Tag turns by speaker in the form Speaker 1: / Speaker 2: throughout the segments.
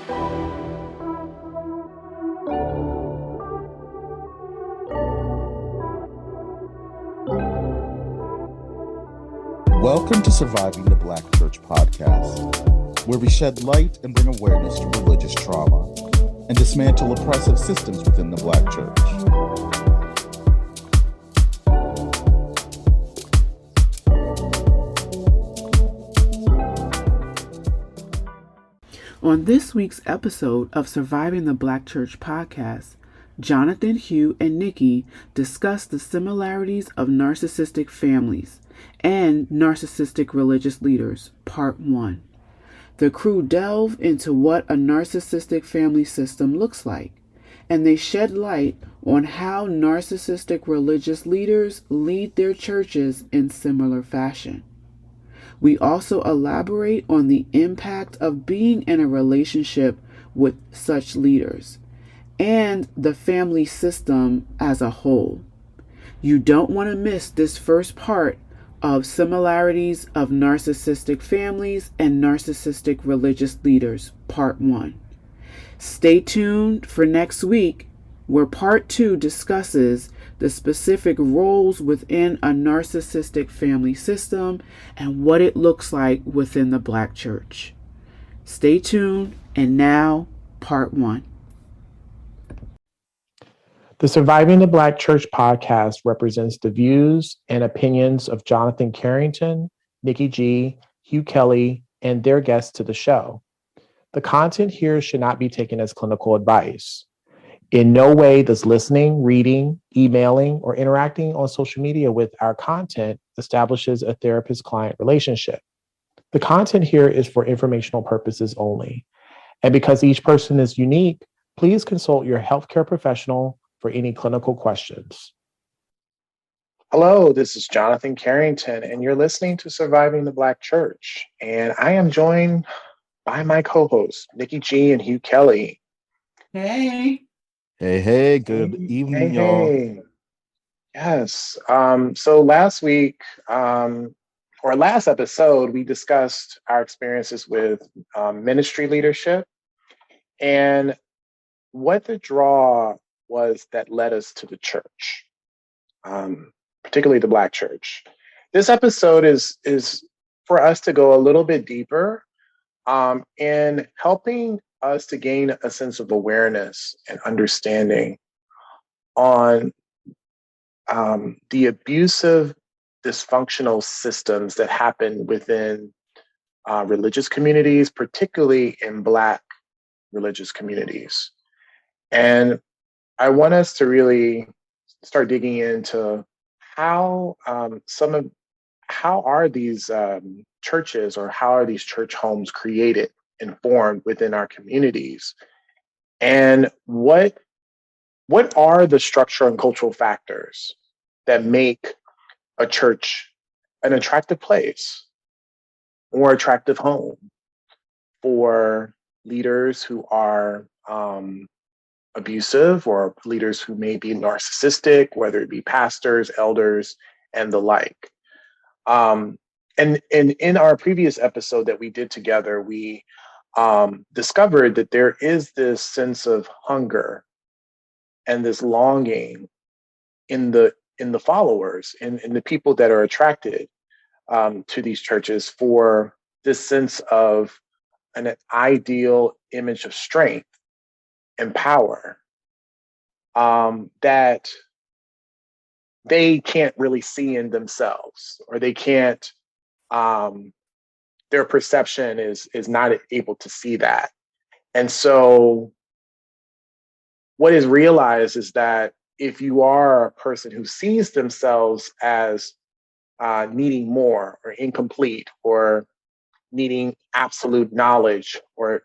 Speaker 1: Welcome to Surviving the Black Church Podcast, where we shed light and bring awareness to religious trauma and dismantle oppressive systems within the Black Church.
Speaker 2: On this week's episode of Surviving the Black Church Podcast, Jonathon, Hugh, and Nikki discuss the similarities of narcissistic families and narcissistic religious leaders, Part 1. The crew delve into what a narcissistic family system looks like, and they shed light on how narcissistic religious leaders lead their churches in similar fashion. We also elaborate on the impact of being in a relationship with such leaders and the family system as a whole. You don't want to miss this first part of similarities of narcissistic families and narcissistic religious leaders, Part 1. Stay tuned for next week, where Part 2 discusses the specific roles within a narcissistic family system and what it looks like within the Black Church. Stay tuned, and now, Part 1.
Speaker 3: The Surviving the Black Church podcast represents the views and opinions of Jonathon Carrington, Nikki G, Hugh Kelly, and their guests to the show. The content here should not be taken as clinical advice. In no way does listening, reading, emailing, or interacting on social media with our content establishes a therapist-client relationship. The content here is for informational purposes only. And because each person is unique, please consult your healthcare professional for any clinical questions. Hello, this is Jonathon Carrington, and you're listening to Surviving the Black Church. And I am joined by my co-hosts, Nikki G and Hugh Kelly.
Speaker 2: Hey.
Speaker 1: Hey, good evening, y'all.
Speaker 3: Hey. Yes. So last week, or last episode, we discussed our experiences with ministry leadership and what the draw was that led us to the church, particularly the Black Church. This episode is for us to go a little bit deeper in helping us to gain a sense of awareness and understanding on the abusive, dysfunctional systems that happen within religious communities, particularly in Black religious communities. And I want us to really start digging into how are these churches, or how are these church homes created and formed within our communities, and what are the structural and cultural factors that make a church an attractive place or attractive home for leaders who are abusive, or leaders who may be narcissistic, whether it be pastors, elders, and the like. And in our previous episode that we did together, we discovered that there is this sense of hunger and this longing in the followers, in the people that are attracted to these churches, for this sense of an ideal image of strength and power that they can't really see in themselves, or they can't, their perception is not able to see that. And so what is realized is that if you are a person who sees themselves as needing more, or incomplete, or needing absolute knowledge, or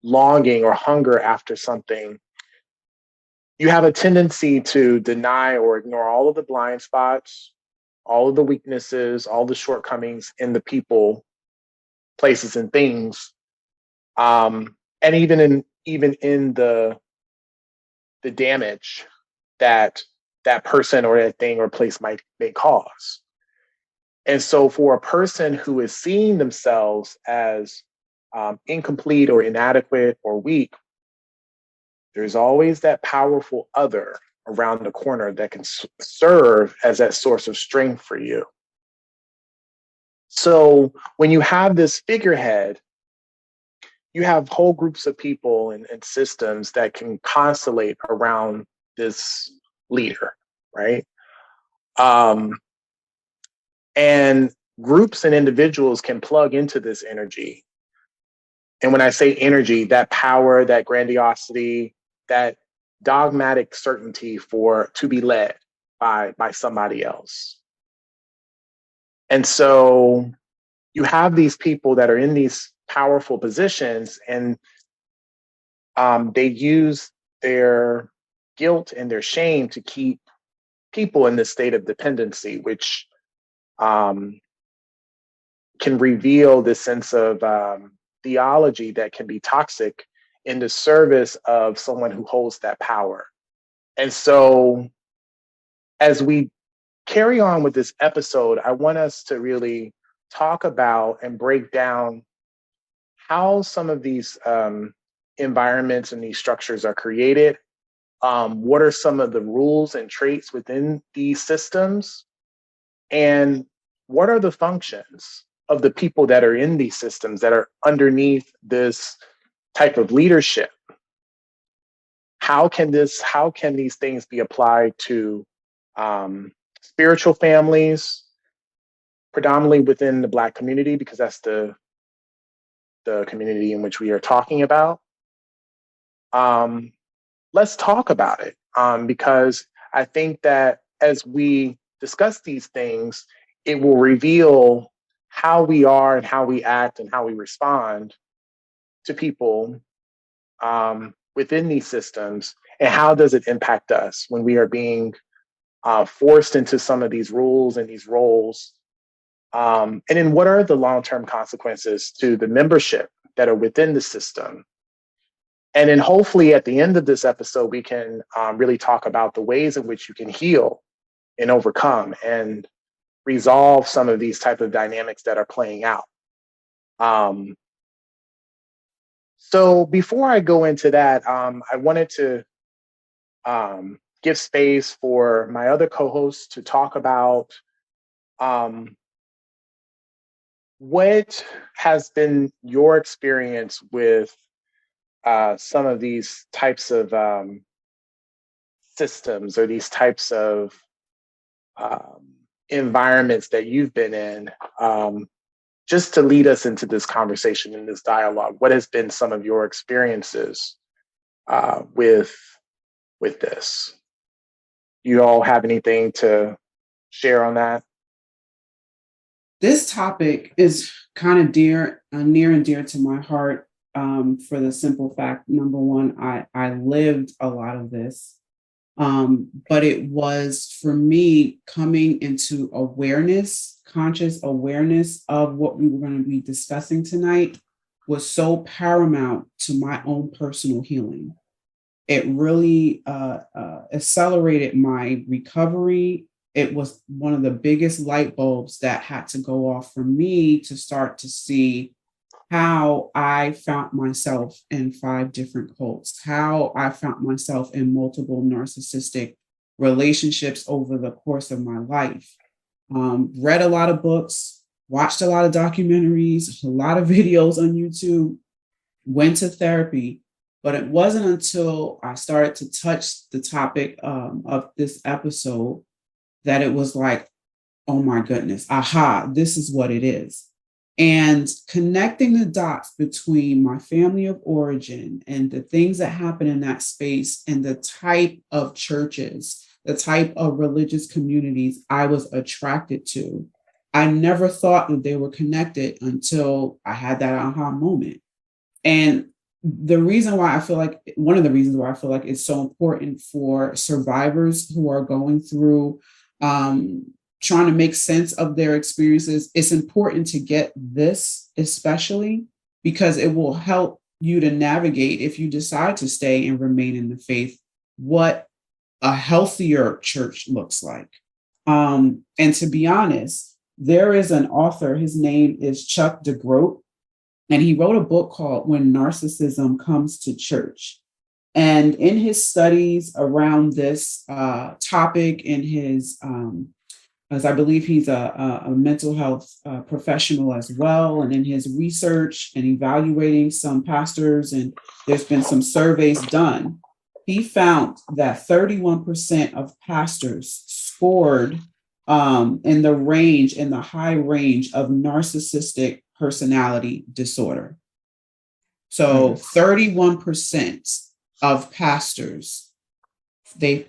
Speaker 3: longing or hunger after something, you have a tendency to deny or ignore all of the blind spots, all of the weaknesses, all the shortcomings in the people, places, and things, and even in the damage that person or that thing or place may cause. And so for a person who is seeing themselves as incomplete or inadequate or weak, there's always that powerful other around the corner that can serve as that source of strength for you. So when you have this figurehead, you have whole groups of people and systems that can constellate around this leader, right? And groups and individuals can plug into this energy. And when I say energy, that power, that grandiosity, that dogmatic certainty to be led by somebody else. And so you have these people that are in these powerful positions, and they use their guilt and their shame to keep people in this state of dependency, which can reveal this sense of theology that can be toxic in the service of someone who holds that power. And so as we carry on with this episode, I want us to really talk about and break down how some of these environments and these structures are created. What are some of the rules and traits within these systems? And what are the functions of the people that are in these systems that are underneath this type of leadership? How can these things be applied to spiritual families, predominantly within the Black community, because that's the community in which we are talking about? Let's talk about it, because I think that as we discuss these things, it will reveal how we are and how we act and how we respond to people within these systems, and how does it impact us when we are being forced into some of these rules and these roles. And then what are the long-term consequences to the membership that are within the system? And then hopefully at the end of this episode, we can really talk about the ways in which you can heal and overcome and resolve some of these type of dynamics that are playing out. So before I go into that, I wanted to give space for my other co-hosts to talk about what has been your experience with some of these types of systems or these types of environments that you've been in, just to lead us into this conversation and this dialogue. What has been some of your experiences with this? You all have anything to share on that?
Speaker 2: This topic is kind of near and dear to my heart, for the simple fact, number one, I lived a lot of this, but it was for me coming into conscious awareness of what we were going to be discussing tonight was so paramount to my own personal healing. It really accelerated my recovery. It was one of the biggest light bulbs that had to go off for me to start to see how I found myself in 5 different cults, how I found myself in multiple narcissistic relationships over the course of my life. Read a lot of books, watched a lot of documentaries, a lot of videos on YouTube, went to therapy, but it wasn't until I started to touch the topic of this episode that it was like, oh my goodness, aha, this is what it is. And connecting the dots between my family of origin and the things that happen in that space and the type of churches, the type of religious communities I was attracted to, I never thought that they were connected until I had that aha moment. And one of the reasons why I feel like it's so important for survivors who are going through trying to make sense of their experiences, it's important to get this, especially because it will help you to navigate, if you decide to stay and remain in the faith, what a healthier church looks like. And to be honest, there is an author, his name is Chuck DeGroat, And he wrote a book called When Narcissism Comes to Church. And in his studies around this topic, in his, as I believe he's a mental health professional as well, and in his research and evaluating some pastors, and there's been some surveys done, he found that 31% of pastors scored in the high range of narcissistic personality disorder. So 31% of pastors, they,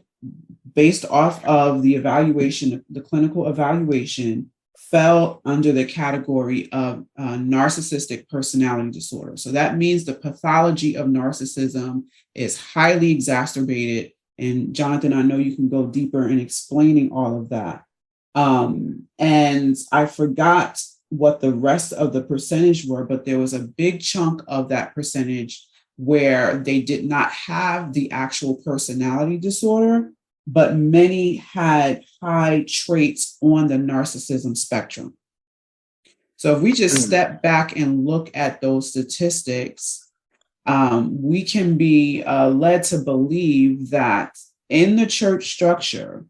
Speaker 2: based off of the evaluation, the clinical evaluation, fell under the category of narcissistic personality disorder. So that means the pathology of narcissism is highly exacerbated. And Jonathon, I know you can go deeper in explaining all of that. And I forgot what the rest of the percentage were, but there was a big chunk of that percentage where they did not have the actual personality disorder, but many had high traits on the narcissism spectrum. So if we just step back and look at those statistics, we can be led to believe that in the church structure,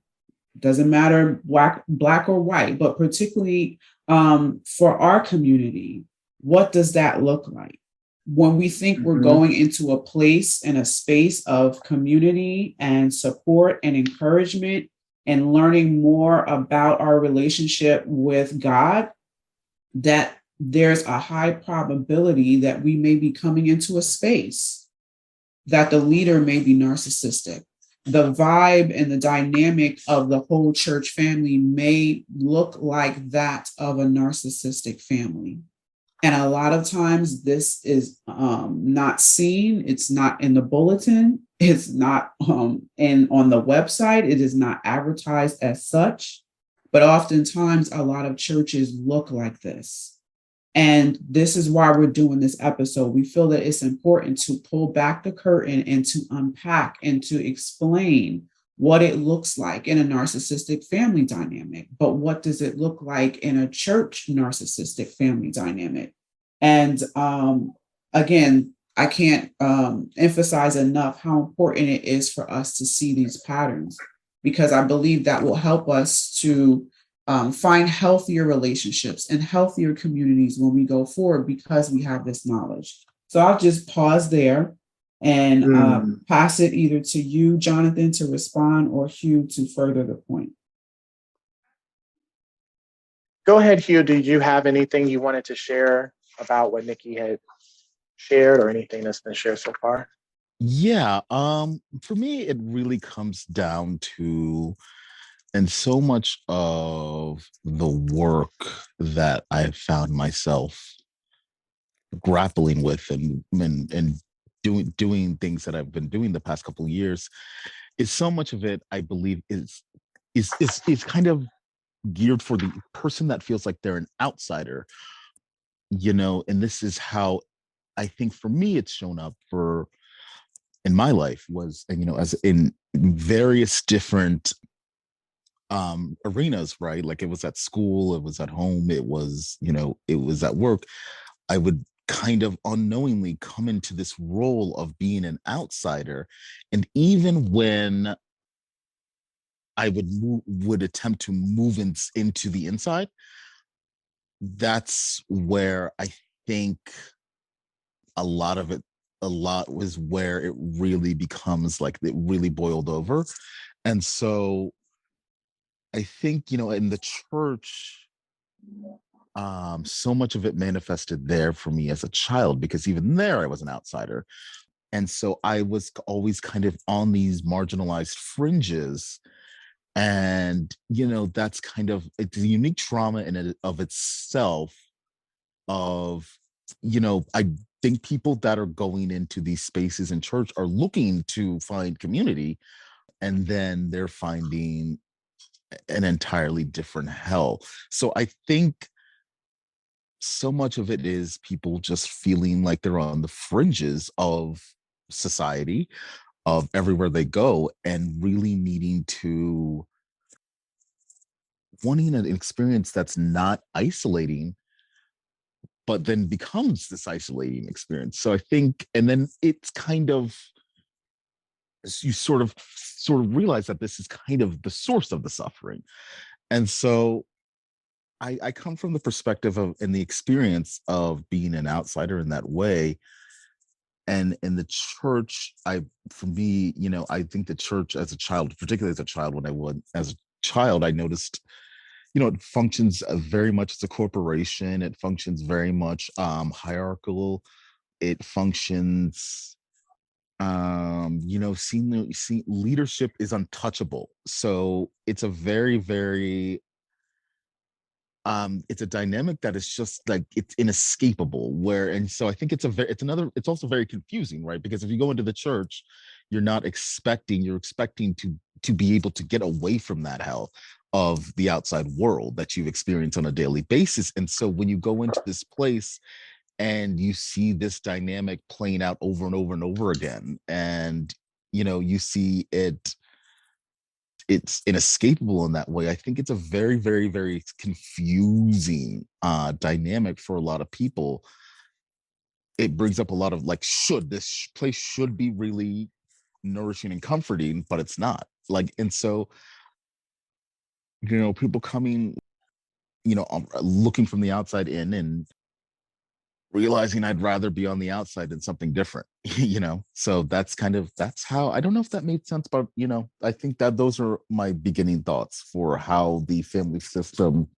Speaker 2: doesn't matter black or white, but particularly for our community, what does that look like? When we think we're going into a place and a space of community and support and encouragement and learning more about our relationship with God, that there's a high probability that we may be coming into a space that the leader may be narcissistic. The vibe and the dynamic of the whole church family may look like that of a narcissistic family. And a lot of times this is not seen. It's not in the bulletin. It's not on the website. It is not advertised as such. But oftentimes a lot of churches look like this. And this is why we're doing this episode. We feel that it's important to pull back the curtain and to unpack and to explain what it looks like in a narcissistic family dynamic. But what does it look like in a church narcissistic family dynamic? And again, I can't emphasize enough how important it is for us to see these patterns, because I believe that will help us to find healthier relationships and healthier communities when we go forward, because we have this knowledge. So I'll just pause there and pass it either to you, Jonathon, to respond, or Hugh to further the point.
Speaker 3: Go ahead, Hugh. Did you have anything you wanted to share about what Nikki had shared, or anything that's been shared so far?
Speaker 1: Yeah, for me, it really comes down to, and so much of the work that I have found myself grappling with and doing things that I've been doing the past couple of years, is so much of it, I believe, is kind of geared for the person that feels like they're an outsider, and this is how I think for me it's shown up in my life, was, as in various different arenas, right? Like, it was at school, it was at home, it was at work. I would kind of unknowingly come into this role of being an outsider, and even when I would attempt to move into the inside, that's where I think a lot was where it really becomes like it really boiled over. And so I think, in the church, so much of it manifested there for me as a child, because even there I was an outsider. And so I was always kind of on these marginalized fringes. And, that's kind of, it's a unique trauma in and of itself of, I think people that are going into these spaces in church are looking to find community, and then they're finding an entirely different hell. So I think so much of it is people just feeling like they're on the fringes of society, of everywhere they go, and really wanting an experience that's not isolating, but then becomes this isolating experience. So I think, and then it's kind of, you sort of realize that this is kind of the source of the suffering. And so I come from the perspective of, and the experience of being an outsider in that way. And in the church, for me, I think the church as a child, particularly as a child, I noticed, it functions very much as a corporation. It functions very much hierarchical. It functions, seeing leadership is untouchable. So it's a very, very, it's a dynamic that is just like, it's inescapable, and so I think it's also very confusing, right? Because if you go into the church, you're expecting to be able to get away from that hell of the outside world that you experience on a daily basis. And so when you go into this place and you see this dynamic playing out over and over and over again, and you see it's inescapable in that way, I think it's a very, very, very confusing dynamic for a lot of people. It brings up a lot of like, this place should be really nourishing and comforting, but it's not. Like, and so people coming, looking from the outside in and realizing I'd rather be on the outside than something different, so that's how, I don't know if that made sense, but I think that those are my beginning thoughts for how the family system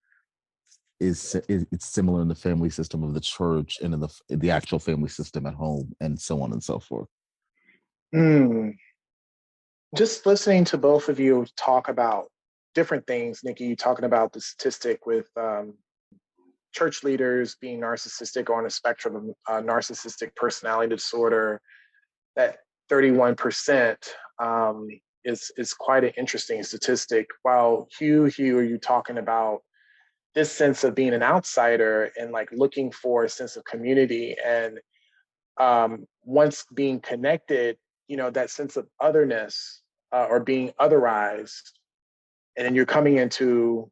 Speaker 1: it's similar in the family system of the church and in the actual family system at home, and so on and so forth.
Speaker 3: Just listening to both of you talk about different things. Nikki, you talking about the statistic with church leaders being narcissistic, or on a spectrum of narcissistic personality disorder, that 31% is quite an interesting statistic. While Hugh, are you talking about this sense of being an outsider and like looking for a sense of community, and once being connected, that sense of otherness or being otherized, and then you're coming into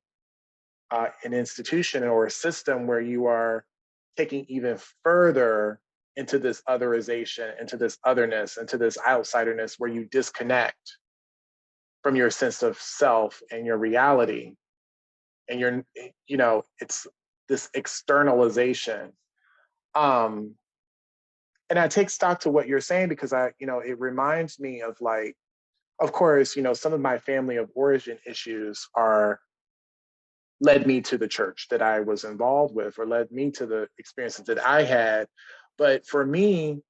Speaker 3: an institution or a system where you are taking even further into this otherization, into this otherness, into this outsiderness, where you disconnect from your sense of self and your reality. And it's this externalization. And I take stock to what you're saying, because it reminds me of, like, of course, some of my family of origin issues led me to the church that I was involved with, or led me to the experiences that I had. But for me,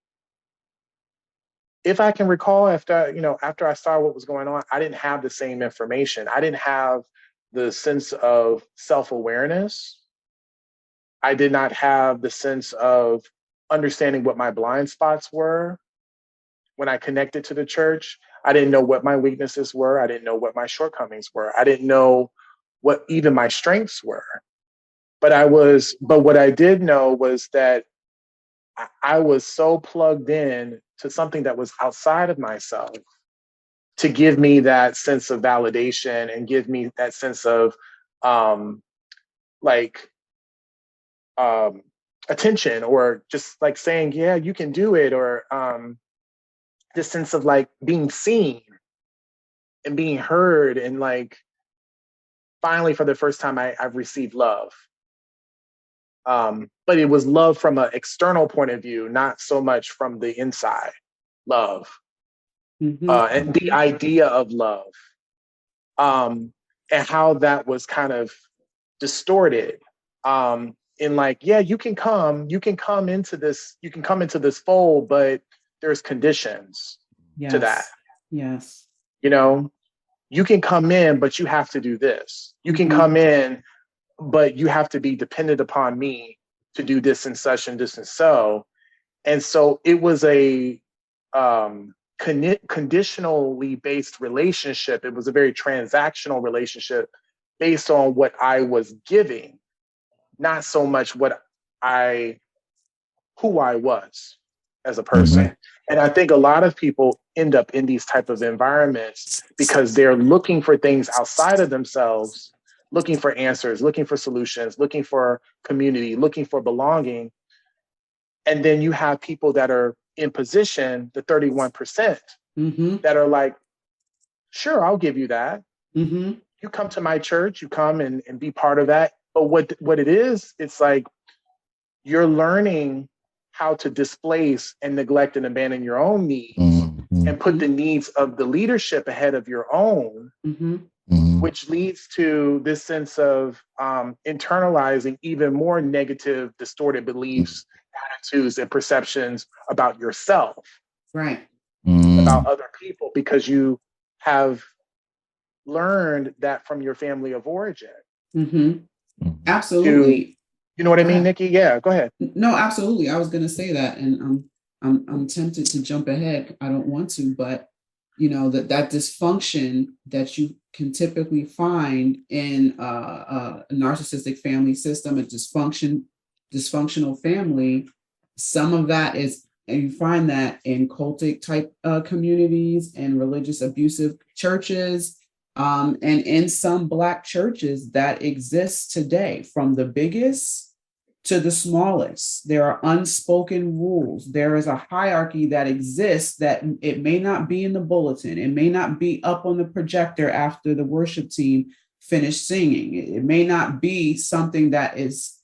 Speaker 3: if I can recall, after I saw what was going on, I didn't have the same information. I didn't have the sense of self-awareness. I did not have the sense of understanding what my blind spots were when I connected to the church. I didn't know what my weaknesses were. I didn't know what my shortcomings were. I didn't know what even my strengths were. But what I did know was that I was so plugged in to something that was outside of myself to give me that sense of validation and give me that sense of attention, or just like saying, yeah, you can do it, or this sense of like being seen and being heard, and like finally for the first time I've received love. But it was love from an external point of view, not so much from the inside love. And the idea of love, and how that was kind of distorted. In like, yeah, you can come into this fold, but there's conditions to that.
Speaker 2: Yes.
Speaker 3: You can come in, but you have to do this. You can come in, but you have to be dependent upon me to do this and such and this and so. And so it was a conditionally based relationship. It was a very transactional relationship based on what I was giving, not so much who I was as a person. Mm-hmm. And I think a lot of people end up in these type of environments because they're looking for things outside of themselves, looking for answers, looking for solutions, looking for community, looking for belonging. And then you have people that are in position, the 31%, that are like, sure, I'll give you that. You come to my church, you come and be part of that. But what it is, it's like you're learning how to displace and neglect and abandon your own needs and put the needs of the leadership ahead of your own, which leads to this sense of internalizing even more negative, distorted beliefs, attitudes, and perceptions about yourself,
Speaker 2: right,
Speaker 3: about other people, because you have learned that from your family of origin.
Speaker 2: Absolutely.
Speaker 3: You know what I mean, Nikki? Yeah, go ahead.
Speaker 2: No, absolutely. I was going to say that, and I'm tempted to jump ahead. I don't want to, but you know, that dysfunction that you can typically find in a narcissistic family system, a dysfunctional family, some of that is, and you find that in cultic type communities and religious abusive churches, and in some Black churches that exist today, from the biggest to the smallest. There are unspoken rules. There is a hierarchy that exists that it may not be in the bulletin. It may not be up on the projector after the worship team finished singing. It may not be something that is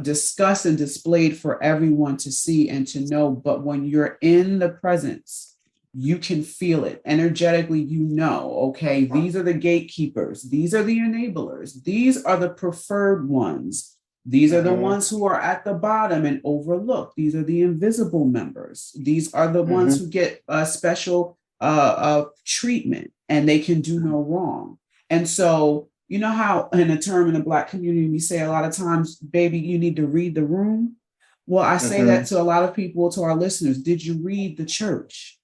Speaker 2: discussed and displayed for everyone to see and to know. But when you're in the presence, you can feel it energetically. You know, okay, these are the gatekeepers. These are the enablers. These are the preferred ones. These are the ones who are at the bottom and overlooked. These are the invisible members. These are the ones who get a special treatment, and they can do no wrong. And so, you know how in a term in the Black community, we say a lot of times, baby, you need to read the room. Well, I say that to a lot of people, to our listeners. Did you read the church?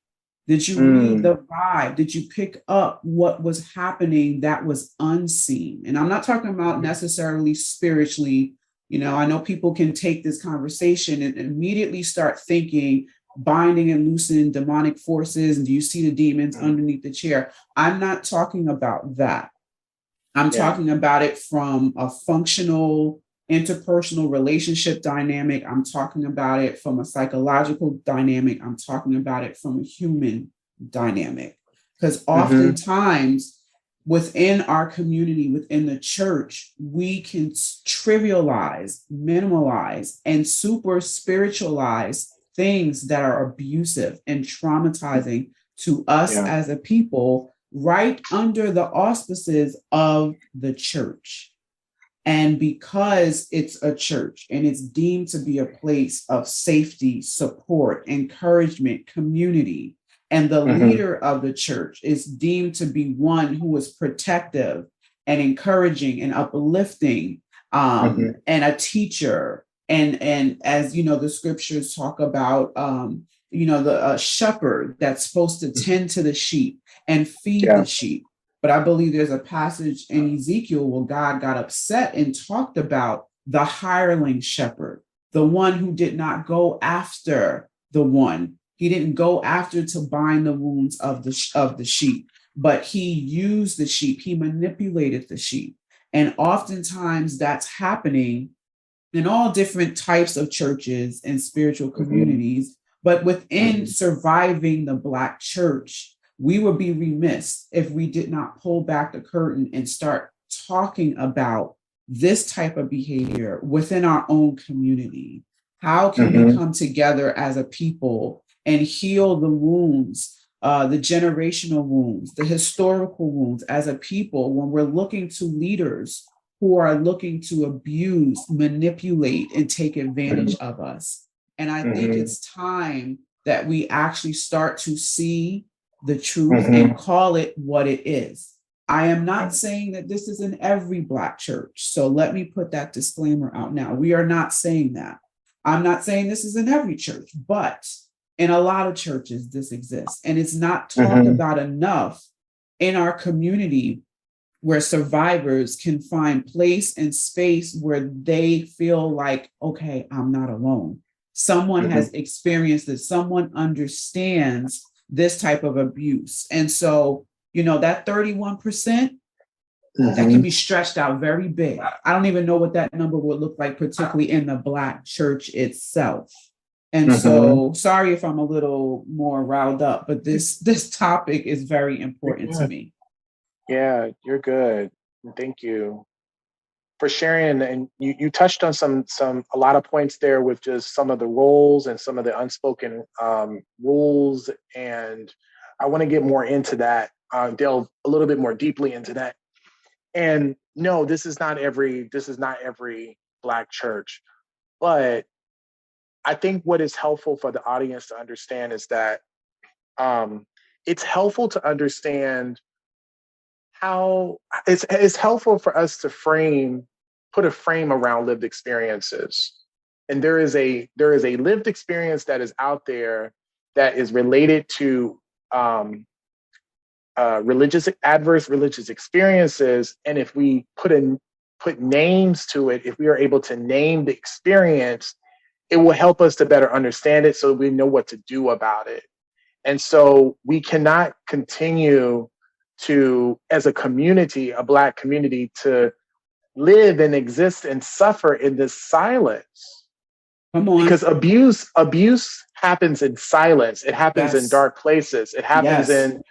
Speaker 2: Did you read the vibe? Did you pick up what was happening that was unseen? And I'm not talking about necessarily spiritually. You know, I know people can take this conversation and immediately start thinking, binding and loosening demonic forces. And do you see the demons underneath the chair? I'm not talking about that. I'm talking about it from a functional, interpersonal relationship dynamic. I'm talking about it from a psychological dynamic. I'm talking about it from a human dynamic. Because oftentimes, within our community, within the church, we can trivialize, minimalize, and super spiritualize things that are abusive and traumatizing to us as a people, right under the auspices of the church. And because it's a church and it's deemed to be a place of safety, support, encouragement, community, and the leader of the church is deemed to be one who is protective and encouraging and uplifting, and a teacher. And as you know, the scriptures talk about, you know, the shepherd that's supposed to tend to the sheep and feed the sheep. But I believe there's a passage in Ezekiel where God got upset and talked about the hireling shepherd, the one who did not go after the one. He didn't go after to bind the wounds of the sheep, but he used the sheep. He manipulated the sheep. And oftentimes that's happening in all different types of churches and spiritual communities. But within surviving the Black church, we would be remiss if we did not pull back the curtain and start talking about this type of behavior within our own community. How can we come together as a people and heal the wounds, the generational wounds, the historical wounds as a people, when we're looking to leaders who are looking to abuse, manipulate, and take advantage of us? And I think it's time that we actually start to see the truth and call it what it is. I am not saying that this is in every Black church. So let me put that disclaimer out now. We are not saying that. I'm not saying this is in every church, but in a lot of churches, this exists. And it's not talked about enough in our community, where survivors can find place and space where they feel like, okay, I'm not alone. Someone has experienced this. Someone understands this type of abuse. And so, you know, that 31%, that can be stretched out very big. I don't even know what that number would look like, particularly in the Black church itself. And so, sorry if I'm a little more riled up, but this topic is very important to me.
Speaker 3: Yeah, you're good. Thank you for sharing. And you touched on a lot of points there with just some of the roles and some of the unspoken rules. And I want to get more into that, delve a little bit more deeply into that. And no, this is not every Black church, but I think what is helpful for the audience to understand is that it's helpful to understand how it's helpful for us to put a frame around lived experiences. And there is a lived experience that is out there that is related to adverse religious experiences. And if we put names to it, if we are able to name the experience, it will help us to better understand it so we know what to do about it. And so we cannot continue to, as a community, a Black community, to live and exist and suffer in this silence.
Speaker 2: Come on.
Speaker 3: Because abuse happens in silence. It happens in dark places. It happens in,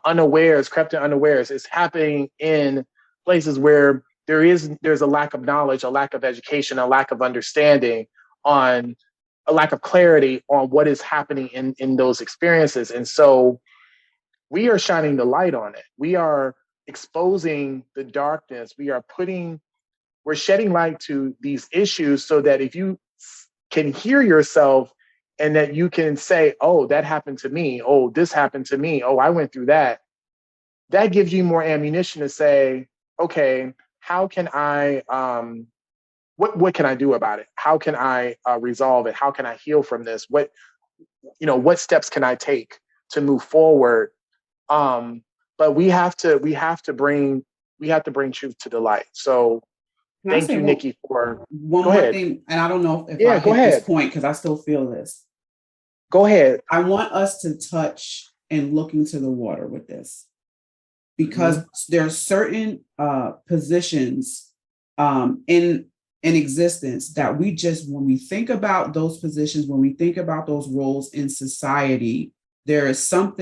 Speaker 3: unawares, crept in unawares. It's happening in places where there's a lack of knowledge, a lack of education, a lack of understanding, on a lack of clarity on what is happening in those experiences. And so we are shining the light on it. We are exposing the darkness. We're shedding light to these issues so that if you can hear yourself and that you can say, oh, that happened to me. Oh, this happened to me. Oh, I went through that. That gives you more ammunition to say, okay, how can I, what can I do about it? How can I resolve it? How can I heal from this? What steps can I take to move forward? But we have to bring truth to the light. So thank you, Nikki, for
Speaker 2: one more thing. And I don't know if I hit this point because I still feel this.
Speaker 3: Go ahead.
Speaker 2: I want us to touch and look into the water with this, because there are certain positions in existence that when we think about those positions, when we think about those roles in society, there's some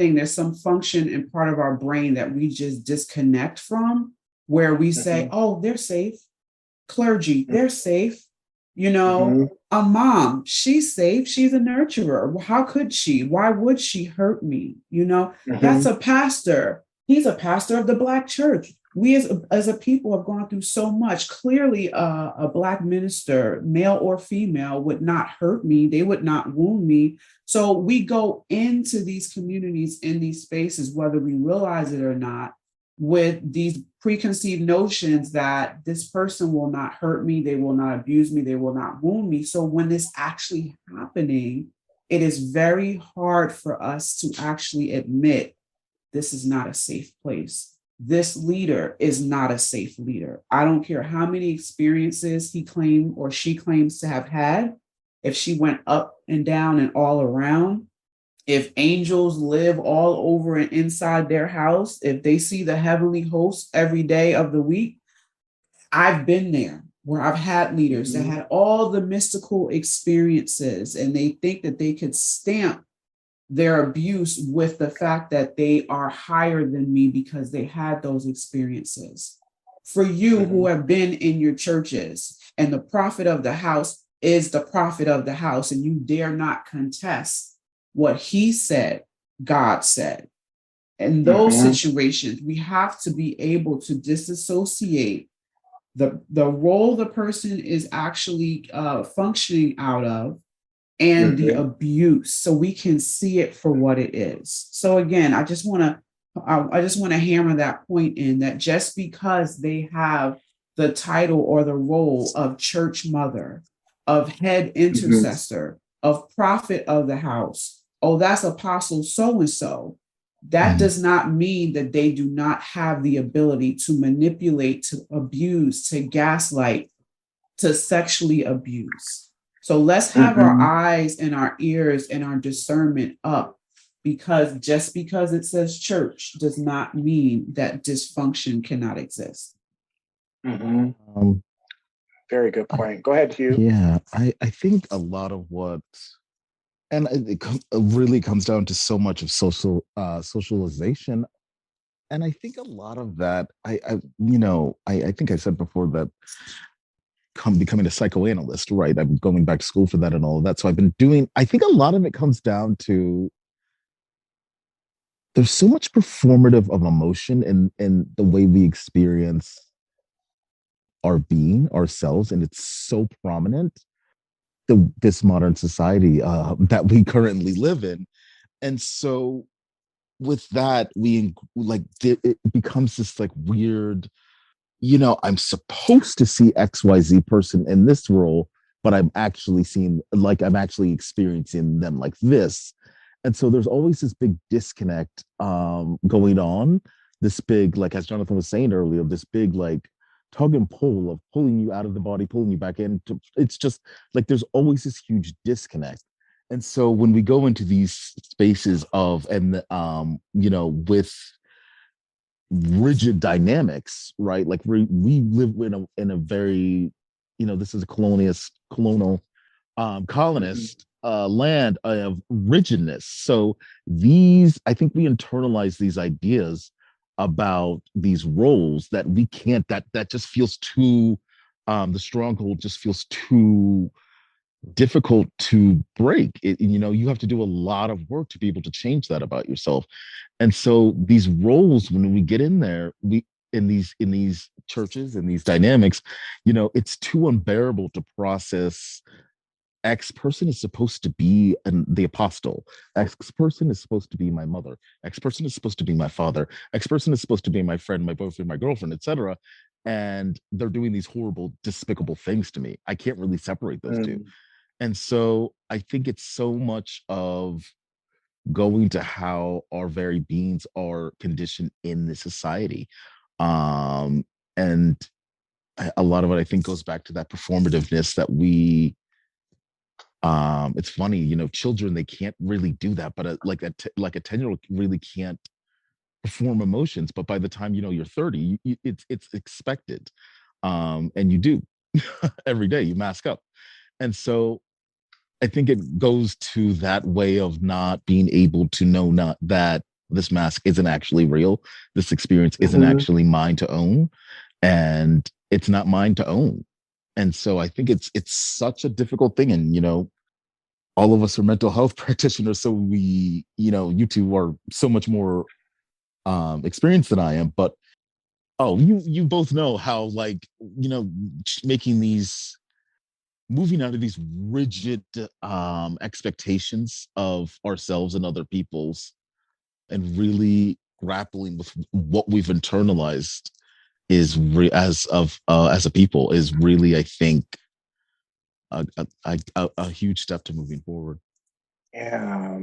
Speaker 2: function and part of our brain that we just disconnect from, where we say, oh, they're safe. Clergy, they're safe. A mom, she's safe. She's a nurturer. How could she? Why would she hurt me? That's a pastor. He's a pastor of the Black church. We as a people have gone through so much. Clearly, a Black minister, male or female, would not hurt me. They would not wound me. So we go into these communities, in these spaces, whether we realize it or not, with these preconceived notions that this person will not hurt me, they will not abuse me, they will not wound me. So when it's actually happening, it is very hard for us to actually admit this is not a safe place. This leader is not a safe leader. I don't care how many experiences he claimed or she claims to have had. If she went up and down and all around, if angels live all over and inside their house, if they see the heavenly hosts every day of the week, I've been there where I've had leaders that had all the mystical experiences, and they think that they could stamp their abuse with the fact that they are higher than me because they had those experiences. For you who have been in your churches, and the prophet of the house is the prophet of the house, and you dare not contest what he said, God said. In those situations, we have to be able to disassociate the role the person is actually functioning out of and the abuse, so we can see it for what it is. So again, I just want to hammer that point in, that just because they have the title or the role of church mother, of head intercessor, of prophet of the house, oh, that's apostle so-and-so, that does not mean that they do not have the ability to manipulate, to abuse, to gaslight, to sexually abuse. So let's have our eyes and our ears and our discernment up, because just because it says church does not mean that dysfunction cannot exist.
Speaker 3: Mm-hmm. Very good point. Go ahead, Hugh.
Speaker 1: Yeah, I think a lot of what, and it really comes down to so much of socialization. And I think a lot of that, I think I said before that becoming a psychoanalyst, right? I'm going back to school for that and all of that. So I've been doing, I think a lot of it comes down to there's so much performative of emotion in the way we experience our being, ourselves, and it's so prominent this modern society that we currently live in. And so with that, it becomes this like weird, I'm supposed to see XYZ person in this role, but I'm actually experiencing them like this. And so there's always this big disconnect going on, this big, like as Jonathon was saying earlier, this big like tug and pull of pulling you out of the body, pulling you back in. It's just like there's always this huge disconnect. And so when we go into these spaces with rigid dynamics, right? Like we live in a very, this is a colonial colonist land of rigidness. So I think we internalize these ideas about these roles that we can't, that just feels too, the stronghold just feels too difficult to break. You have to do a lot of work to be able to change that about yourself. And so these roles, when we get in there, in these churches and these dynamics, it's too unbearable to process. X person is supposed to be the apostle. X person is supposed to be my mother. X person is supposed to be my father. X person is supposed to be my friend, my boyfriend, my girlfriend, etc. And they're doing these horrible, despicable things to me. I can't really separate those two. And so I think it's so much of going to how our very beings are conditioned in this society. And a lot of it, I think, goes back to that performativeness that it's funny, children, they can't really do that, but like a 10-year-old really can't perform emotions. But by the time, you're 30, it's expected. And you do every day, you mask up. And so I think it goes to that way of not being able to know not that this mask isn't actually real. This experience isn't actually mine to own, and it's not mine to own. And so I think it's such a difficult thing. And all of us are mental health practitioners, so we, you two are so much more experienced than I am. But you both know how like making these moving out of these rigid expectations of ourselves and other people's and really grappling with what we've internalized as a people is really, I think, a huge step to moving forward.
Speaker 3: Yeah,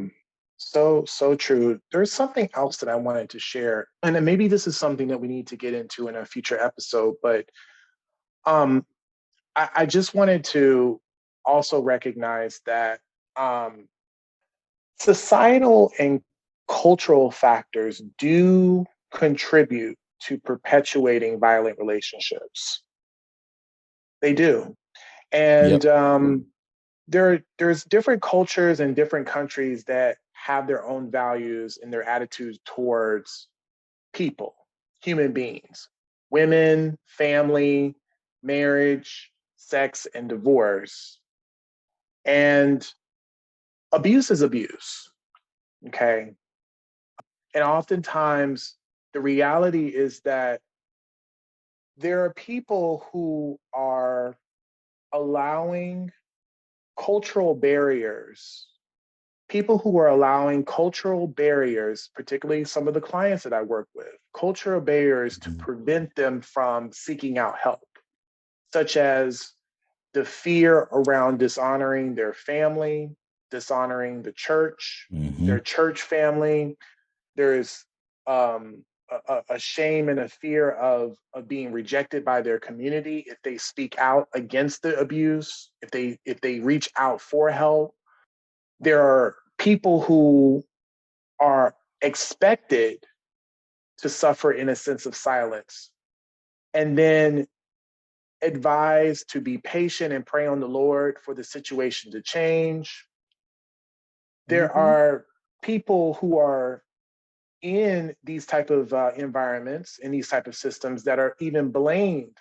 Speaker 3: so true. There's something else that I wanted to share, and then maybe this is something that we need to get into in a future episode, but I just wanted to also recognize that societal and cultural factors do contribute to perpetuating violent relationships. They do. And there's different cultures and different countries that have their own values and their attitudes towards people, human beings, women, family, marriage, sex, and divorce. And abuse is abuse, okay? And oftentimes the reality is that there are people who are allowing cultural barriers, particularly some of the clients that I work with, cultural barriers to prevent them from seeking out help, such as the fear around dishonoring their family, dishonoring the church, their church family. There is a shame and a fear of being rejected by their community if they speak out against the abuse, if they reach out for help. There are people who are expected to suffer in a sense of silence, and then advised to be patient and pray on the Lord for the situation to change. There are people who are in these type of environments, in these type of systems, that are even blame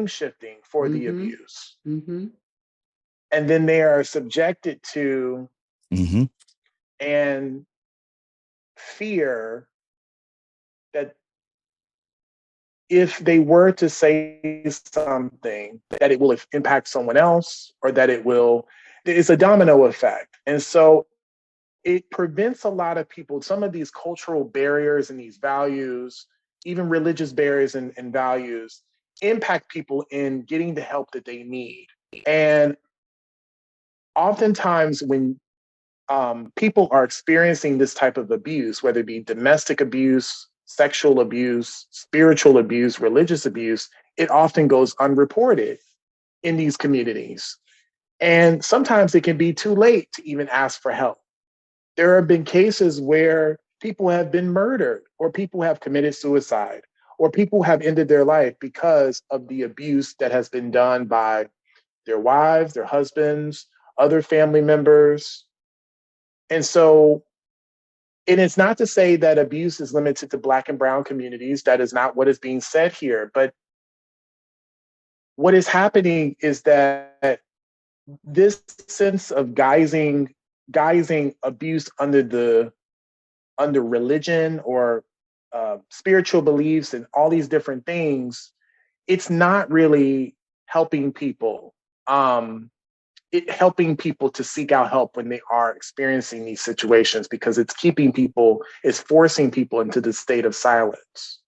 Speaker 3: shifting for the abuse. And then they are subjected to and fear that if they were to say something, that it will impact someone else, or that it's a domino effect. And so it prevents a lot of people, some of these cultural barriers and these values, even religious barriers and values, impact people in getting the help that they need. And oftentimes when people are experiencing this type of abuse, whether it be domestic abuse, sexual abuse, spiritual abuse, religious abuse, it often goes unreported in these communities. And sometimes it can be too late to even ask for help. There have been cases where people have been murdered, or people have committed suicide, or people have ended their life because of the abuse that has been done by their wives, their husbands, other family members. And so, and it's not to say that abuse is limited to Black and brown communities. That is not what is being said here. But what is happening is that this sense of guising abuse under religion or spiritual beliefs and all these different things, it's not really helping people. Helping people to seek out help when they are experiencing these situations, because it's forcing people into this state of silence.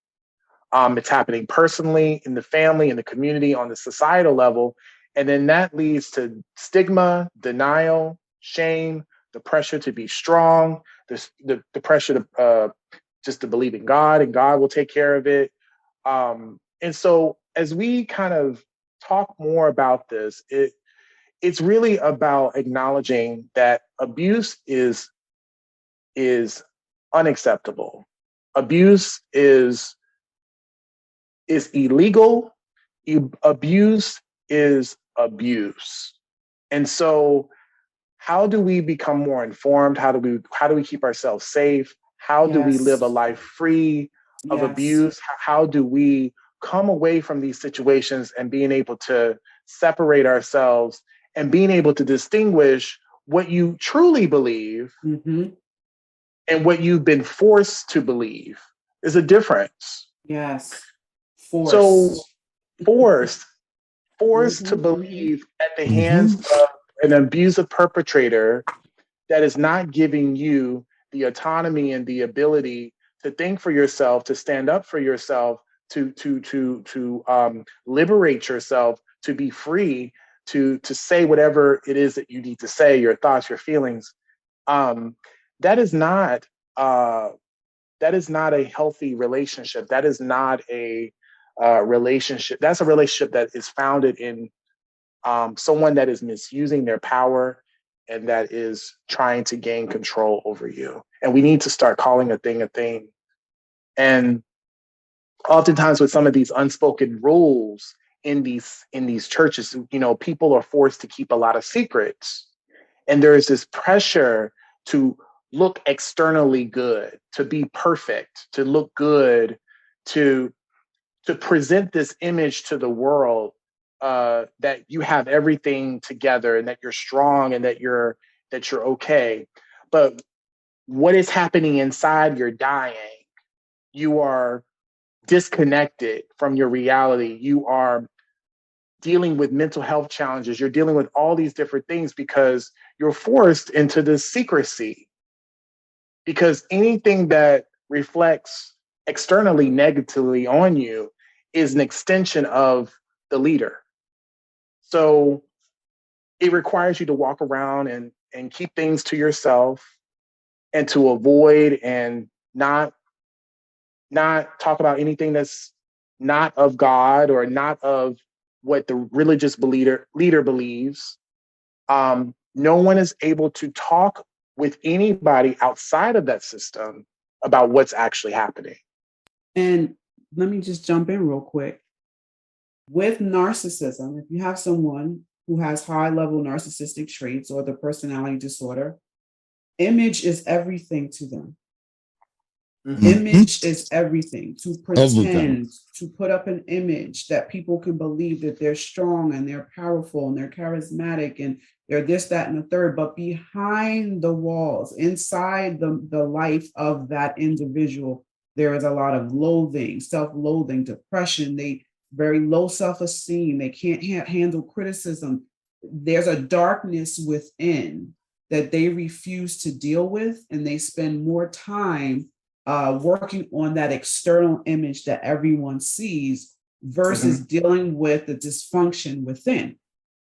Speaker 3: It's happening personally, in the family, in the community, on the societal level. And then that leads to stigma, denial, shame, the pressure to be strong, the pressure to just to believe in God, and God will take care of it. And so as we kind of talk more about this, it's really about acknowledging that abuse is unacceptable. Abuse is illegal. Abuse is abuse. And so how do we become more informed? How do we keep ourselves safe? How do we live a life free of abuse? How do we come away from these situations and being able to separate ourselves and being able to distinguish what you truly believe and what you've been forced to believe? Is a difference.
Speaker 2: Yes.
Speaker 3: So forced to believe at the hands of an abusive perpetrator that is not giving you the autonomy and the ability to think for yourself, to stand up for yourself, to liberate yourself, to be free, to say whatever it is that you need to say, your thoughts, your feelings. That is not a healthy relationship. That is not a relationship. That's a relationship that is founded in someone that is misusing their power and that is trying to gain control over you. And we need to start calling a thing a thing. And oftentimes with some of these unspoken rules in these churches, people are forced to keep a lot of secrets. And there is this pressure to look externally good, to be perfect, to look good, to present this image to the world that you have everything together and that you're strong and that you're okay. But what is happening inside? You're dying. You are disconnected from your reality. You are dealing with mental health challenges. You're dealing with all these different things because you're forced into this secrecy. Because anything that reflects externally negatively on you is an extension of the leader. So it requires you to walk around and keep things to yourself and to avoid and not talk about anything that's not of God or not of what the religious leader believes. No one is able to talk with anybody outside of that system about what's actually happening.
Speaker 2: And let me just jump in real quick. With narcissism, if you have someone who has high level narcissistic traits or the personality disorder, image is everything to them. Image is everything. To pretend, to put up an image that people can believe that they're strong and they're powerful and they're charismatic and they're this, that, and the third. But behind the walls, inside the life of that individual, there is a lot of loathing, self-loathing, depression. They very low self-esteem. They can't handle criticism. There's a darkness within that they refuse to deal with, and they spend more time working on that external image that everyone sees versus dealing with the dysfunction within.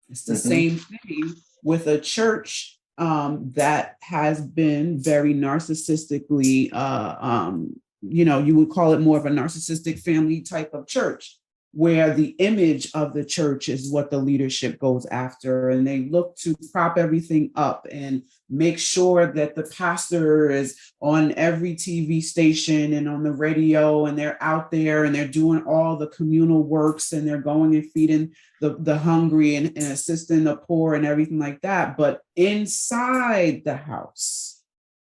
Speaker 2: It's the same thing with a church that has been very narcissistically, you would call it more of a narcissistic family type of church, where the image of the church is what the leadership goes after. And they look to prop everything up and make sure that the pastor is on every TV station and on the radio, and they're out there and they're doing all the communal works, and they're going and feeding the hungry and assisting the poor and everything like that. But inside the house,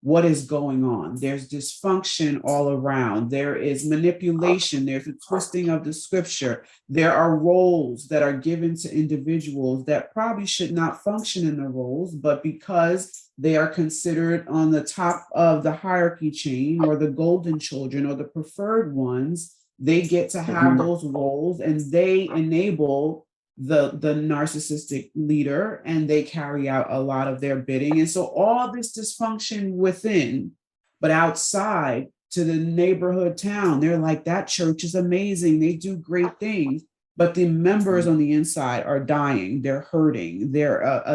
Speaker 2: what is going on? There's dysfunction all around. There is manipulation. There's a twisting of the scripture. There are roles that are given to individuals that probably should not function in the roles, but because they are considered on the top of the hierarchy chain, or the golden children, or the preferred ones, they get to have those roles, and they enable the narcissistic leader, and they carry out a lot of their bidding. And so all this dysfunction within, but outside to the neighborhood town, they're like, that church is amazing. They do great things. But the members on the inside are dying. They're hurting. They're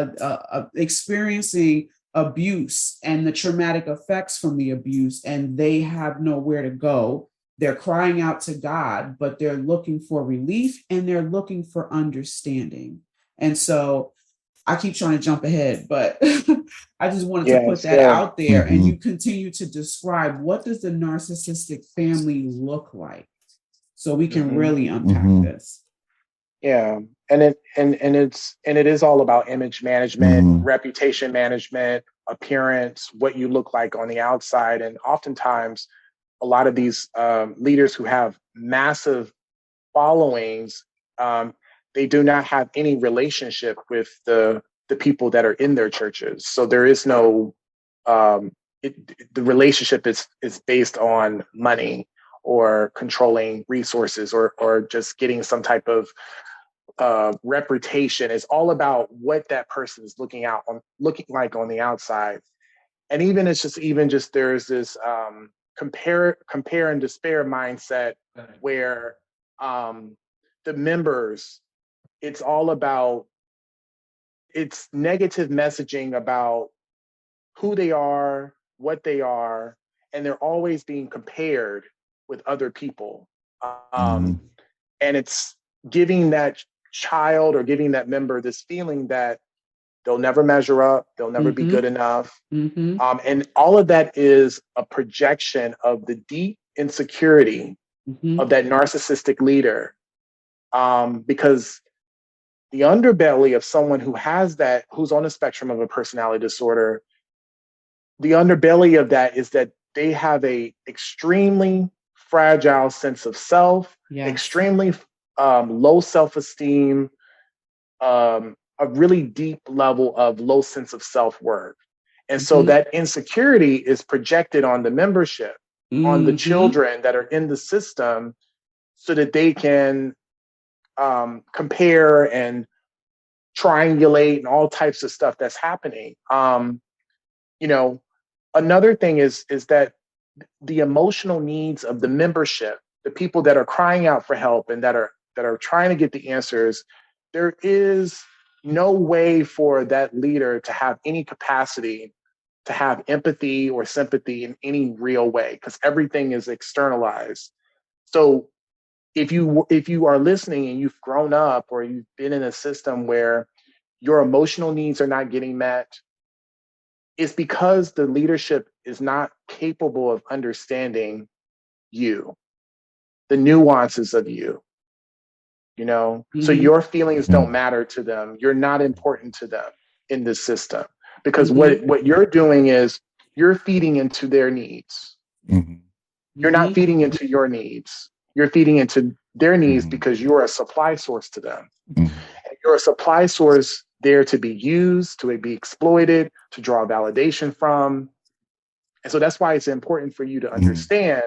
Speaker 2: experiencing abuse and the traumatic effects from the abuse, and they have nowhere to go. They're crying out to God, but they're looking for relief, and they're looking for understanding. And so I keep trying to jump ahead, but I just wanted to put that out there. And you continue to describe, what does the narcissistic family look like, so we can really unpack this.
Speaker 3: Yeah. And it is all about image management, reputation management, appearance, what you look like on the outside. And oftentimes a lot of these leaders who have massive followings, they do not have any relationship with the people that are in their churches. So there is no, the relationship is based on money or controlling resources or just getting some type of reputation. It's all about what that person is looking like on the outside. And there's this compare and despair mindset where the members, it's negative messaging about who they are, what they are, and they're always being compared with other people. And it's giving that child or giving that member this feeling that they'll never measure up, they'll never be good enough. And all of that is a projection of the deep insecurity of that narcissistic leader. Because the underbelly of someone who has that, who's on the spectrum of a personality disorder, the underbelly of that is that they have a extremely fragile sense of self, extremely low self-esteem, a really deep level of low sense of self-worth. And so that insecurity is projected on the membership, on the children that are in the system, so that they can compare and triangulate and all types of stuff that's happening. Another thing is that the emotional needs of the membership, the people that are crying out for help and that are trying to get the answers, there is no way for that leader to have any capacity to have empathy or sympathy in any real way, because everything is externalized. So if you are listening and you've grown up or you've been in a system where your emotional needs are not getting met, it's because the leadership is not capable of understanding you, the nuances of you, you know? So your feelings don't matter to them. You're not important to them in this system, because what you're doing is you're feeding into their needs. You're not feeding into your needs. You're feeding into their needs because you're a supply source to them. And you're a supply source there to be used, to be exploited, to draw validation from. And so that's why it's important for you to understand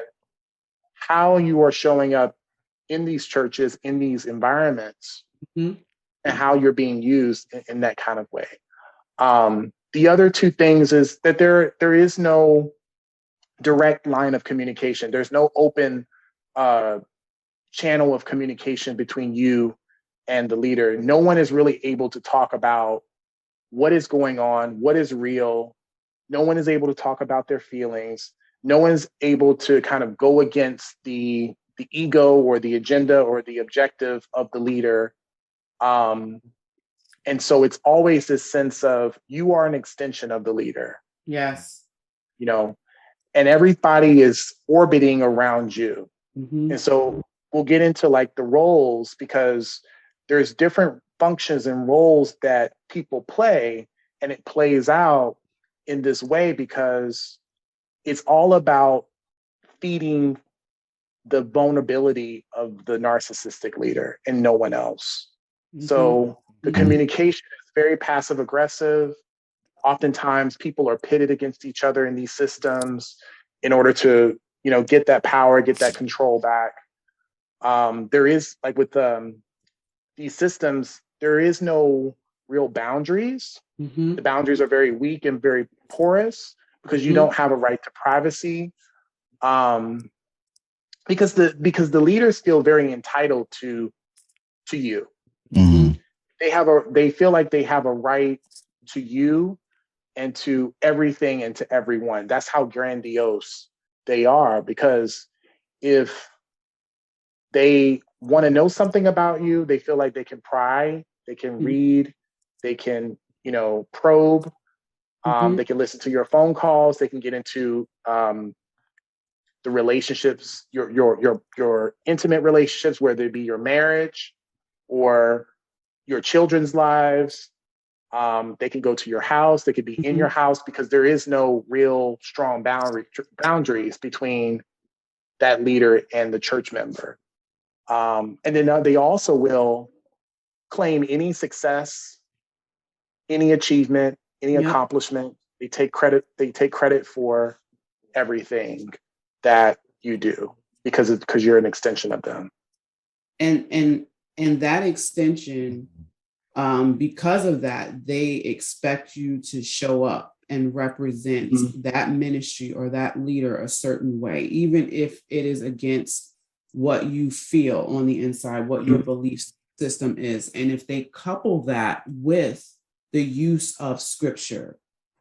Speaker 3: how you are showing up in these churches, in these environments, and how you're being used in that kind of way. The other two things is that there is no direct line of communication. There's no open channel of communication between you and the leader. No one is really able to talk about what is going on, what is real. No one is able to talk about their feelings. No one's able to kind of go against the ego or the agenda or the objective of the leader. And so it's always this sense of you are an extension of the leader.
Speaker 2: Yes.
Speaker 3: You know, and everybody is orbiting around you. And so we'll get into like the roles, because there's different functions and roles that people play, and it plays out in this way because it's all about feeding the vulnerability of the narcissistic leader and no one else. So the communication is very passive aggressive. Oftentimes people are pitted against each other in these systems in order to, you know, get that power, get that control back. There is, like with these systems, there is no real boundaries. The boundaries are very weak and very porous because you don't have a right to privacy. Because the leaders feel very entitled to you. They feel like they have a right to you and to everything and to everyone. That's how grandiose they are, because if they want to know something about you, they feel like they can pry, they can read, they can, you know, probe, they can listen to your phone calls, they can get into the relationships, your intimate relationships, whether it be your marriage or your children's lives. They can go to your house, they could be in your house, because there is no real strong boundaries between that leader and the church member. And then they also will claim any success, any achievement, any accomplishment. They take credit for everything that you do because you're an extension of them.
Speaker 2: And that extension, because of that, they expect you to show up and represent that ministry or that leader a certain way, even if it is against what you feel on the inside, what your belief system is. And if they couple that with the use of scripture,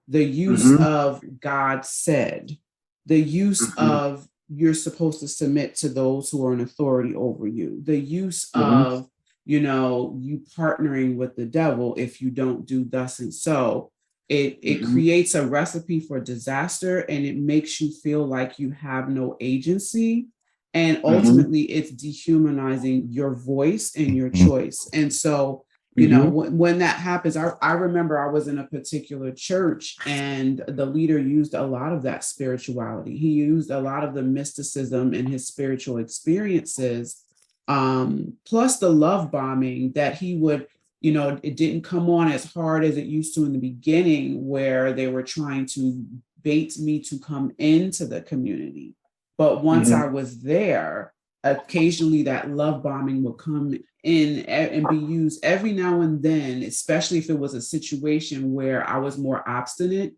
Speaker 2: the use of God said, the use of you're supposed to submit to those who are in authority over you, the use of, you know, you partnering with the devil if you don't do thus and so, it creates a recipe for disaster, and it makes you feel like you have no agency. And ultimately, it's dehumanizing your voice and your choice. And so, you know, when that happens, I remember I was in a particular church and the leader used a lot of that spirituality. He used a lot of the mysticism in his spiritual experiences, plus the love bombing that he would, you know, it didn't come on as hard as it used to in the beginning, where they were trying to bait me to come into the community. But once I was there, occasionally that love bombing would come in and be used every now and then, especially if it was a situation where I was more obstinate.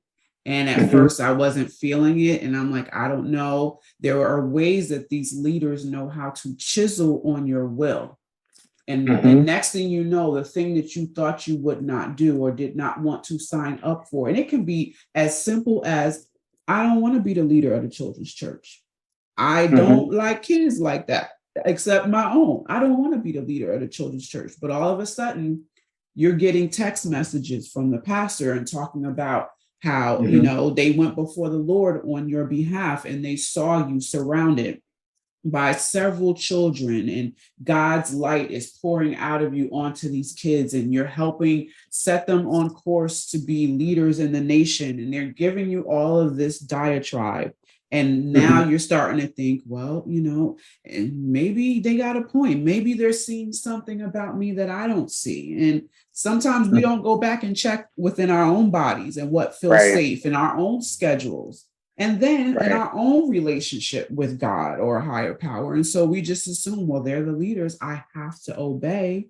Speaker 2: And at first I wasn't feeling it. And I'm like, I don't know. There are ways that these leaders know how to chisel on your will. And the next thing you know, the thing that you thought you would not do or did not want to sign up for. And it can be as simple as, I don't want to be the leader of the children's church. I don't like kids like that, except my own. I don't want to be the leader of the children's church. But all of a sudden, you're getting text messages from the pastor and talking about how, you know, they went before the Lord on your behalf and they saw you surrounded by several children, and God's light is pouring out of you onto these kids, and you're helping set them on course to be leaders in the nation, and they're giving you all of this diatribe. And now you're starting to think, well, you know, and maybe they got a point. Maybe they're seeing something about me that I don't see. And sometimes we don't go back and check within our own bodies and what feels safe in our own schedules. And then in our own relationship with God or a higher power. And so we just assume, well, they're the leaders, I have to obey.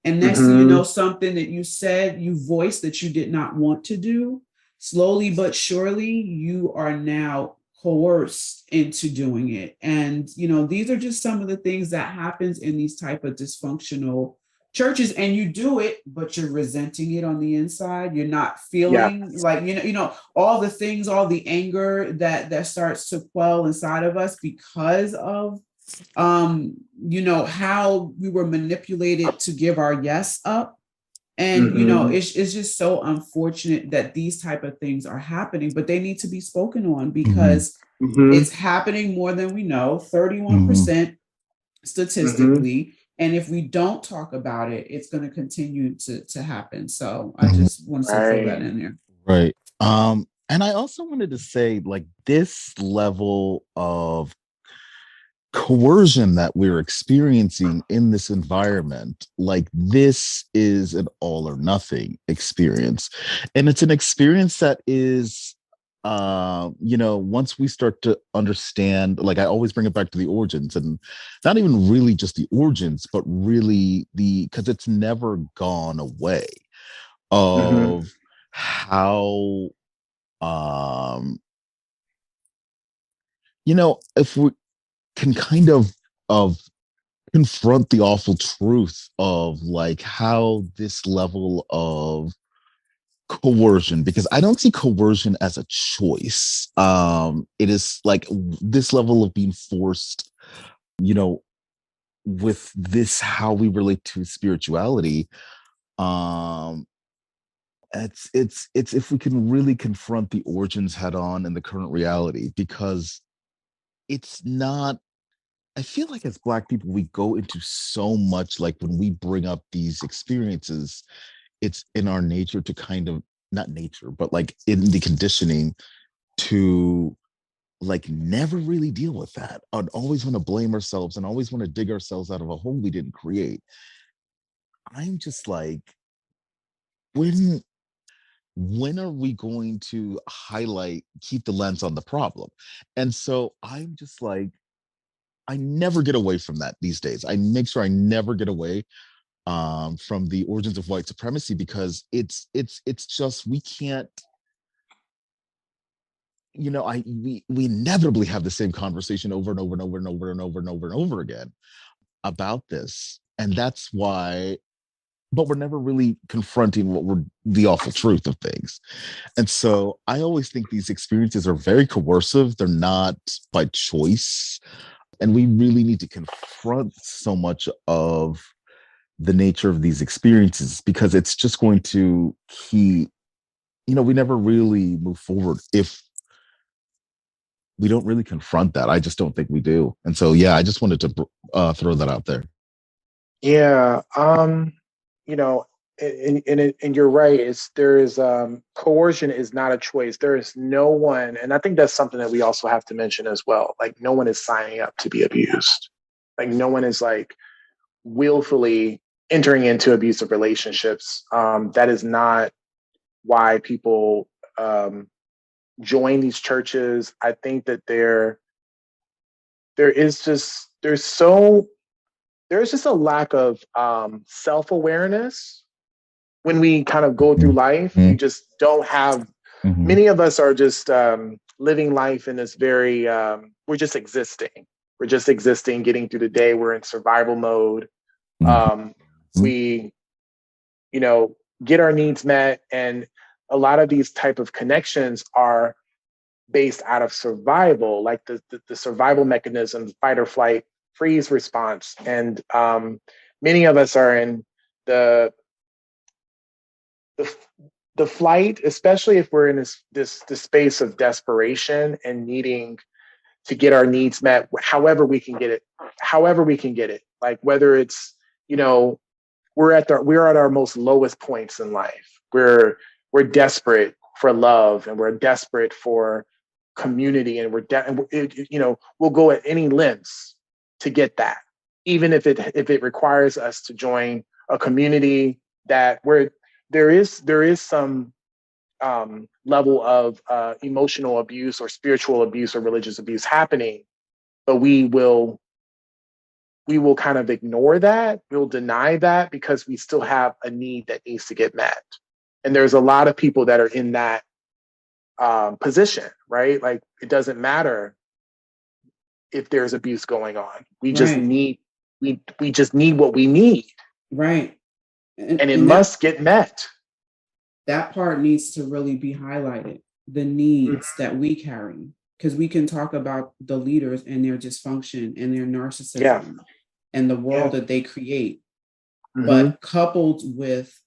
Speaker 2: And next thing you know, something that you said, you voiced that you did not want to do, slowly but surely, you are now coerced into doing it. And, you know, these are just some of the things that happens in these type of dysfunctional churches, and you do it, but you're resenting it on the inside. You're not feeling like, you know, all the things, all the anger that starts to quell inside of us because of, you know, how we were manipulated to give our yes up. And, you know, it's just so unfortunate that these type of things are happening, but they need to be spoken on because it's happening more than we know, 31% statistically. And if we don't talk about it, it's going to continue to happen. So I just want to throw that in there.
Speaker 1: Right. And I also wanted to say, like, this level of coercion that we're experiencing in this environment, like, this is an all or nothing experience. And it's an experience that is, you know, once we start to understand, like, I always bring it back to the origins, and not even really just the origins, but really because it's never gone away, of how, you know, if we can kind of confront the awful truth of, like, how this level of coercion, because I don't see coercion as a choice. It is like this level of being forced, you know, with this, how we relate to spirituality. It's if we can really confront the origins head on in the current reality, because it's not, I feel like as Black people, we go into so much, like, when we bring up these experiences, it's in our nature to kind of, not nature, but like in the conditioning to, like, never really deal with that, and always want to blame ourselves and always want to dig ourselves out of a hole we didn't create. I'm just like, when are we going to keep the lens on the problem? And so I'm just like, I never get away from that these days. I make sure I never get away from the origins of white supremacy, because it's just, we can't, you know, we inevitably have the same conversation over and over and over and over and over and over and over again about this. And that's why, but we're never really confronting the awful truth of things. And so I always think these experiences are very coercive. They're not by choice. And we really need to confront so much of the nature of these experiences, because it's just going to keep, you know, we never really move forward if we don't really confront that. I just don't think we do. And so, yeah, I just wanted to throw that out there.
Speaker 3: Yeah. You know, and you're right. Coercion is not a choice. There is no one, and I think that's something that we also have to mention as well. Like, no one is signing up to be abused. Like, no one is, like, willfully entering into abusive relationships. That is not why people join these churches. I think that there's just a lack of self-awearness when we kind of go through life. You just don't have, many of us are just living life in this very, we're just existing. We're just existing, getting through the day. We're in survival mode. We, you know, get our needs met. And a lot of these type of connections are based out of survival, like the survival mechanisms, fight or flight, freeze response. And many of us are in the the flight, especially if we're in this space of desperation and needing to get our needs met, however we can get it, like whether it's, we're at our most lowest points in life. We're desperate for love, and we're desperate for community, and we'll go at any lengths to get that, even if it requires us to join a community that where there is some level of emotional abuse or spiritual abuse or religious abuse happening, but we will kind of ignore that. We'll deny that because we still have a need that needs to get met. And there's a lot of people that are in that position, right? Like, it doesn't matter if there's abuse going on. We just need what we need.
Speaker 2: Right.
Speaker 3: And it must get met.
Speaker 2: That part needs to really be highlighted, the needs that we carry, because we can talk about the leaders and their dysfunction and their narcissism and the world that they create, but coupled with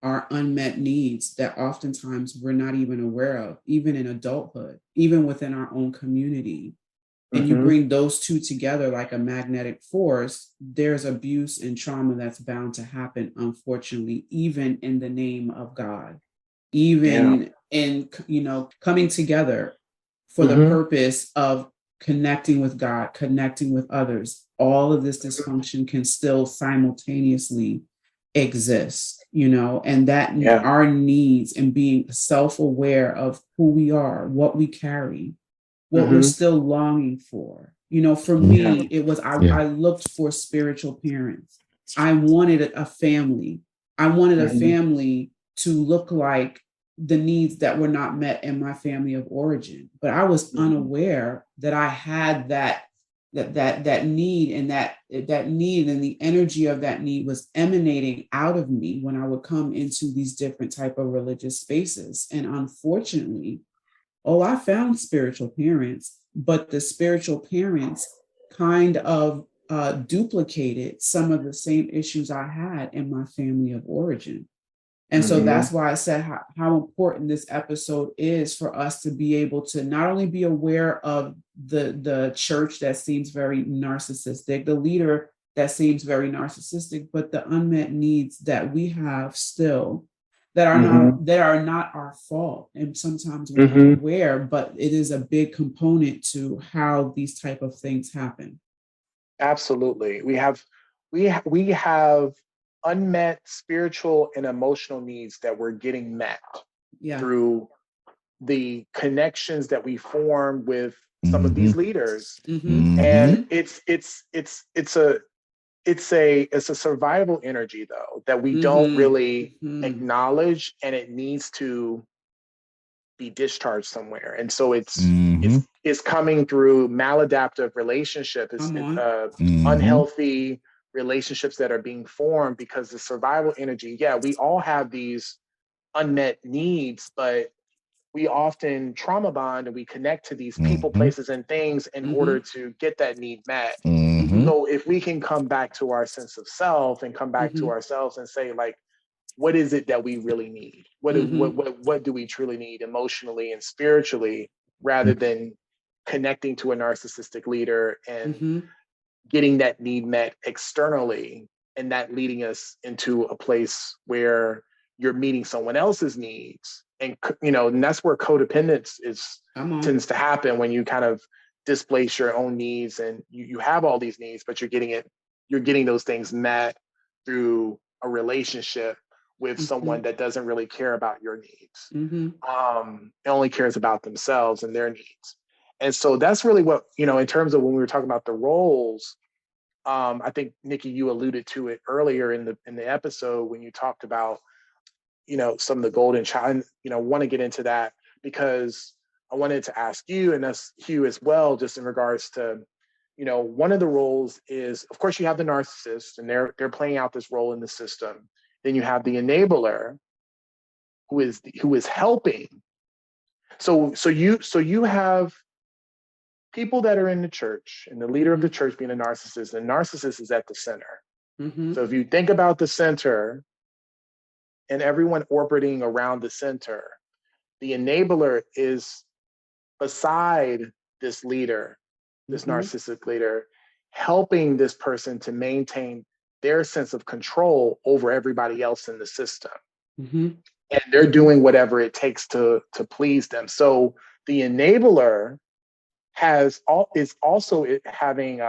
Speaker 2: our unmet needs that oftentimes we're not even aware of, even in adulthood, even within our own community. And you bring those two together like a magnetic force, there's abuse and trauma that's bound to happen, unfortunately, even in the name of God, even in, coming together for the purpose of connecting with God, connecting with others. All of this dysfunction can still simultaneously exist, and that our needs and being self-aware of who we are, what we carry, what we're still longing for. For me, it was, I looked for spiritual parents. I wanted a family. I wanted a family to look like the needs that were not met in my family of origin. But I was unaware that I had that need, and that need and the energy of that need was emanating out of me when I would come into these different type of religious spaces. And unfortunately, I found spiritual parents, but the spiritual parents kind of duplicated some of the same issues I had in my family of origin. And so that's why I said how important this episode is for us to be able to not only be aware of the church that seems very narcissistic, the leader that seems very narcissistic, but the unmet needs that we have still that are not our fault. And sometimes we're not aware, but it is a big component to how these type of things happen.
Speaker 3: Absolutely. We have unmet spiritual and emotional needs that we're getting met through the connections that we form with some of these leaders. And it's a survival energy, though, that we don't really acknowledge, and it needs to be discharged somewhere. And so it's coming through maladaptive relationships, unhealthy relationships that are being formed because the survival energy. We all have these unmet needs, but we often trauma bond and we connect to these people, places, and things in order to get that need met. So if we can come back to our sense of self and come back to ourselves and say, like, what is it that we really need? What do we truly need emotionally and spiritually, rather than connecting to a narcissistic leader and getting that need met externally, and that leading us into a place where you're meeting someone else's needs. And, and that's where codependence tends to happen, when you kind of displace your own needs, and you have all these needs, but you're getting those things met through a relationship with someone that doesn't really care about your needs. It only cares about themselves and their needs. And so that's really what, in terms of when we were talking about the roles, I think, Nikki, you alluded to it earlier in the episode when you talked about, some of the golden child, want to get into that because I wanted to ask you, and that's Hugh as well, just in regards to, one of the roles is, of course, you have the narcissist, and they're playing out this role in the system. Then you have the enabler, who is helping. So you have people that are in the church, and the leader of the church being a narcissist, and the narcissist is at the center. So if you think about the center, and everyone orbiting around the center. The enabler is beside this leader, this narcissistic leader, helping this person to maintain their sense of control over everybody else in the system. And they're doing whatever it takes to please them. So the enabler is also having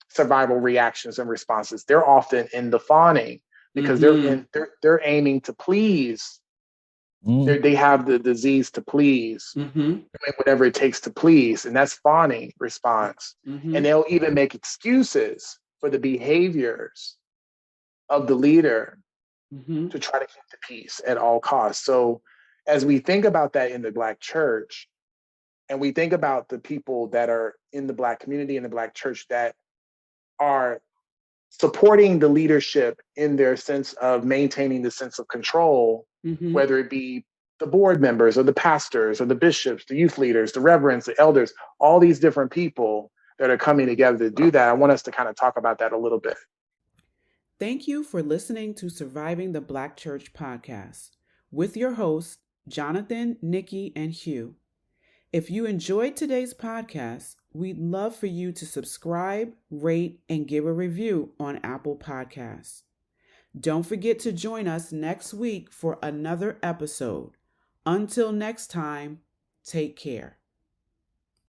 Speaker 3: survival reactions and responses. They're often in the fawning because they're aiming to please. They have the disease to please, doing whatever it takes to please, and that's fawning response. And they'll even make excuses for the behaviors of the leader to try to keep the peace at all costs. So as we think about that in the Black church, and we think about the people that are in the Black community and the Black church that are supporting the leadership in their sense of maintaining the sense of control, whether it be the board members or the pastors or the bishops, the youth leaders, the reverends, the elders, all these different people that are coming together to do that. I want us to kind of talk about that a little bit.
Speaker 2: Thank you for listening to Surviving the Black Church podcast with your hosts, Jonathon, Nikki, and Hugh. If you enjoyed today's podcast, we'd love for you to subscribe, rate, and give a review on Apple Podcasts. Don't forget to join us next week for another episode. Until next time, take care.